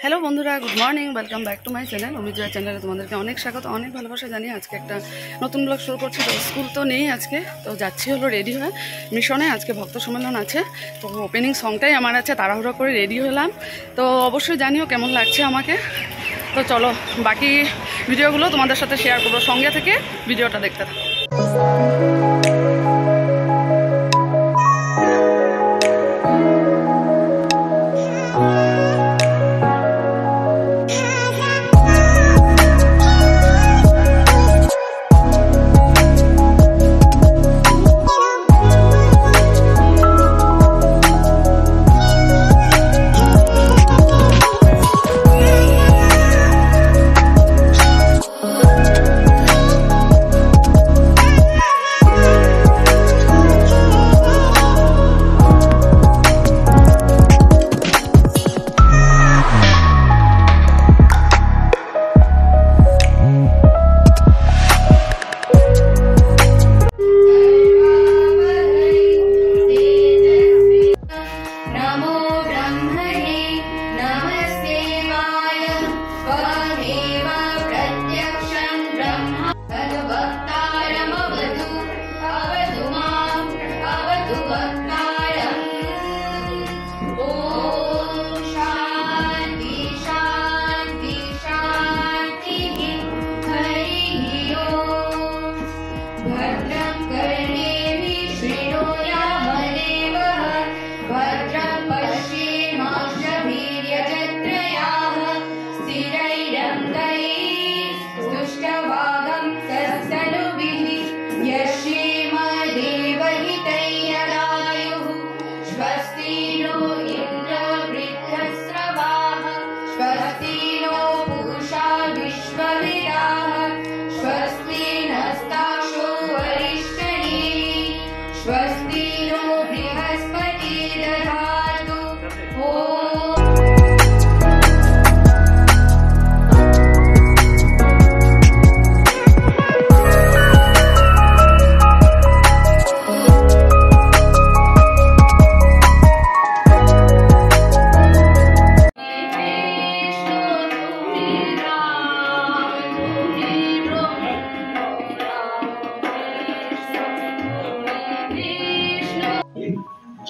Hello বন্ধুরা, good morning, welcome back to my channel অমিজয়া চ্যানেলে তোমাদেরকে অনেক স্বাগত, অনেক ভালোবাসা জানিয়ে আজকে একটা নতুন ব্লগ শুরু করছি। তো স্কুল তো নেই আজকে, তো যাচ্ছি হলো রেডি হয়ে মিশনে। আজকে ভক্ত সম্মেলন আছে, তো ওপেনিং সংটাই আমার আছে, তাড়াহুড়ো করে রেডি হলাম। তো অবশ্যই জানিও কেমন লাগছে আমাকে। তো চলো বাকি ভিডিওগুলো তোমাদের সাথে শেয়ার করবো, সঙ্গে থেকে ভিডিওটা দেখতে থাকো।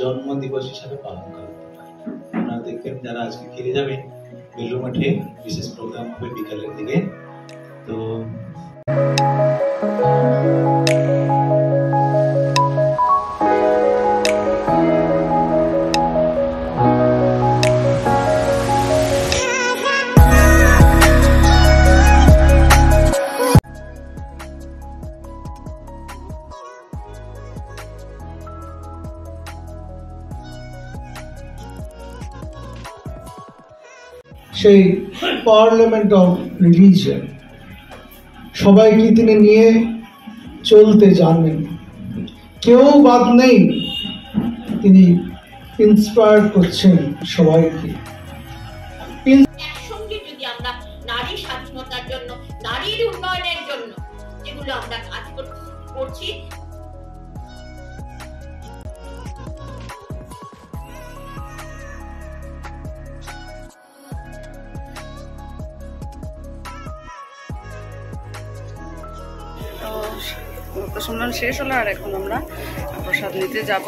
জন্ম দিবস হিসাবে পালন করা হতে পারে। আপনারা দেখবেন যারা আজকে ফিরে যাবেন, বেলুড় মাঠে বিশেষ প্রোগ্রাম হবে বিকালের দিকে। তো সেই পার্লামেন্ট অফ রিলিজিয়ন সবাইকে তিনি নিয়ে চলতে জানেন, কেউ বাদ নেই। তিনি ইন্সপায়ার করছেন সবাইকে। একসঙ্গে যদি আমরা নারী স্বাধীনতার জন্য, নারীর উন্নয়নের জন্য যেগুলো আমরা কাজ করছি, ভক্ত সম্মেলন শেষ হলো আর এখন আমরা প্রসাদ নিতে যাব।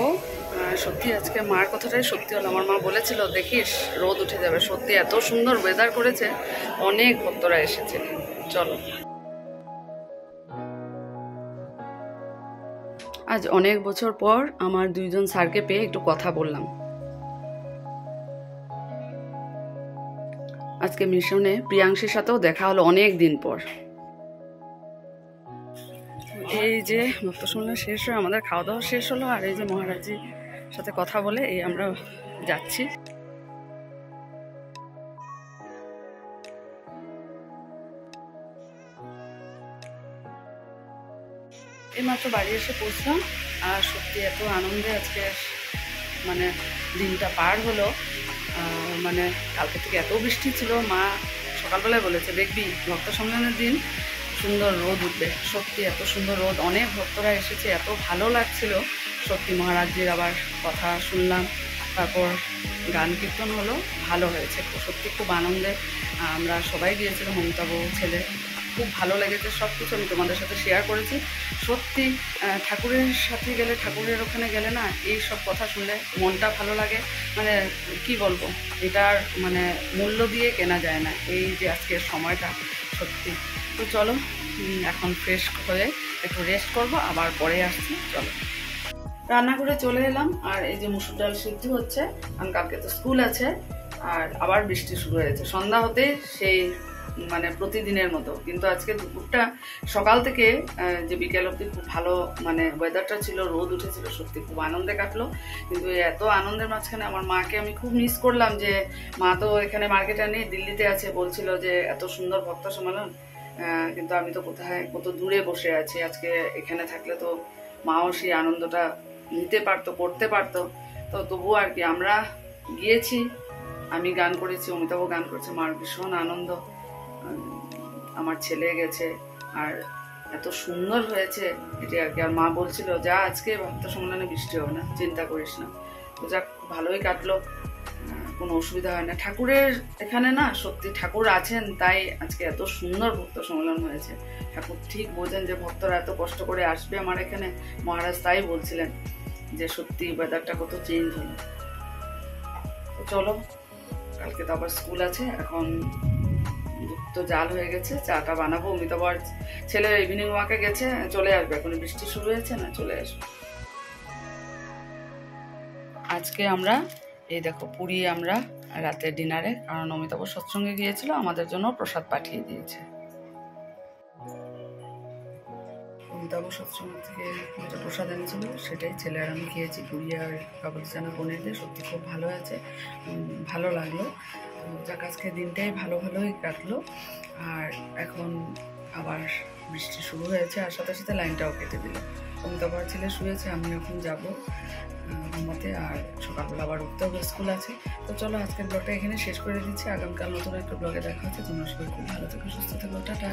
সত্যি আজকে মার কথাটাই সত্যি হলো, আমার মা বলেছিল দেখিস রোদ উঠে যাবে, সত্যি এত সুন্দর ওয়েদার করেছে, অনেক ভক্তরা এসেছে। চলো, আজ অনেক বছর পর আমার দুইজন স্যারকে পেয়ে একটু কথা বললাম। আজকে মিশনে প্রিয়াংশীর সাথেও দেখা হলো অনেক দিন পর। এই যে ভক্ত সম্মেলন শেষ হয়ে আমাদের খাওয়া দাওয়া শেষ হলো, আর এই যে মহারাজজির সাথে কথা বলে এই আমরা যাচ্ছি। এইমাত্র বাড়ি এসে পৌঁছলাম, আর সত্যি এত আনন্দে আজকে মানে দিনটা পার হলো। মানে কালকে থেকে এত বৃষ্টি ছিল, মা সকালবেলায় বলেছে দেখবি ভক্ত সম্মেলনের দিন সুন্দর রোদ উঠবে। সত্যি এত সুন্দর রোদ, অনেক ভক্তরা এসেছে, এত ভালো লাগছিল সত্যি। মহারাজজির আবার কথা শুনলাম, তারপর গান কীর্তন হলো, ভালো হয়েছে, সত্যি খুব আনন্দে আমরা সবাই গিয়েছিলাম, মমতা বউ, ছেলে, খুব ভালো লেগেছে। সব কিছু আমি তোমাদের সাথে শেয়ার করেছি। সত্যি ঠাকুরের সাথে গেলে, ঠাকুরের ওখানে গেলে না এই সব কথা শুনলে মনটা ভালো লাগে, মানে কি বলবো, এটার মানে মূল্য দিয়ে কেনা যায় না এই যে আজকের সময়টা, সত্যি। তো চলো এখন ফ্রেশ হয়ে একটু রেস্ট করব, আবার পরে আসছি। চলো রান্না করে চলে এলাম, আর এই যে মুসুর ডাল সিদ্ধ হচ্ছে, কারণ কালকে তো স্কুল আছে। আর আবার বৃষ্টি শুরু হয়েছে সন্ধ্যা হতে, সেই মানে প্রতিদিনের মতো। কিন্তু আজকে দুপুরটা সকাল থেকে যে বিকেল অবধি খুব ভালো মানে ওয়েদারটা ছিল, রোদ উঠেছিল, সত্যি খুব আনন্দে কাটলো। কিন্তু এত আনন্দের মাঝখানে আমার মাকে আমি খুব মিস করলাম, যে মা তো এখানে মার্কেটে নেই, দিল্লিতে আছে, বলছিল যে এত সুন্দর ভক্ত সম্মেলন, কিন্তু আমি তো কোথায় কত দূরে বসে আছি। আজকে এখানে থাকলে তো মাও সেই আনন্দটা নিতে পারতো, করতে পারতো। তো তবুও আর কি আমরা গিয়েছি, আমি গান করেছি, অমিতাভ গান করেছে, মার ভীষণ আনন্দ, আমার ছেলে গেছে, আর এত সুন্দর হয়েছে এটি আর কি। আর মা বলছিল যা আজকে ভক্ত সম্মেলনে বৃষ্টি হবে না, চিন্তা করিস না। তো যাক, ভালোই কাটলো, কোনো অসুবিধা হয় না। ঠাকুরের এখানে না সত্যি ঠাকুর আছেন, তাই আজকে এত সুন্দর ভক্ত সম্মেলন হয়েছে। ঠাকুর ঠিক বোঝেন যে ভক্তরা এত কষ্ট করে আসবে আমার এখানে, মহারাজ তাই বলছিলেন যে সত্যি ওয়েদারটা কত চেঞ্জ হলো। তো চলো, কালকে তো আবার স্কুল আছে, এখন দুধ তো জাল হয়ে গেছে, চাটা বানাবো। অমিতাভ আর ছেলে ইভিনিং ওয়াকে গেছে, চলে আসবে, এখন বৃষ্টি শুরু হয়েছে না, চলে আসবে। আজকে আমরা এই দেখো পুরি আমরা রাতের ডিনারে, কারণ অমিতাভ সৎসঙ্গে গিয়েছিল, আমাদের জন্য প্রসাদ পাঠিয়ে দিয়েছে। অমিতাভ সৎসঙ্গ থেকে যেটা প্রসাদ এনেছিল সেটাই ছেলে আর আমি খেয়েছি, পুরি আর কাবুলি চানা পনির দিয়ে, সত্যি খুব ভালো আছে, ভালো লাগলো। যাক, আজকে দিনটাই ভালোই কাটলো। আর এখন আবার বৃষ্টি শুরু হয়েছে, আর সাথে সাথে লাইনটাও কেটে দিল। অমিতাভ আর ছেলে শুয়েছে, আমি এখন যাবো ঘুমাতে, আর সকালবেলা আবার উঠতে হবে, স্কুল আছে। তো চলো আজকের ব্লগটা এখানে শেষ করে দিচ্ছি, আগামীকাল নতুন একটা ব্লগে দেখা হচ্ছে। তোমরা সবাই খুব ভালো থেকো, সুস্থ থেকো, টাটা।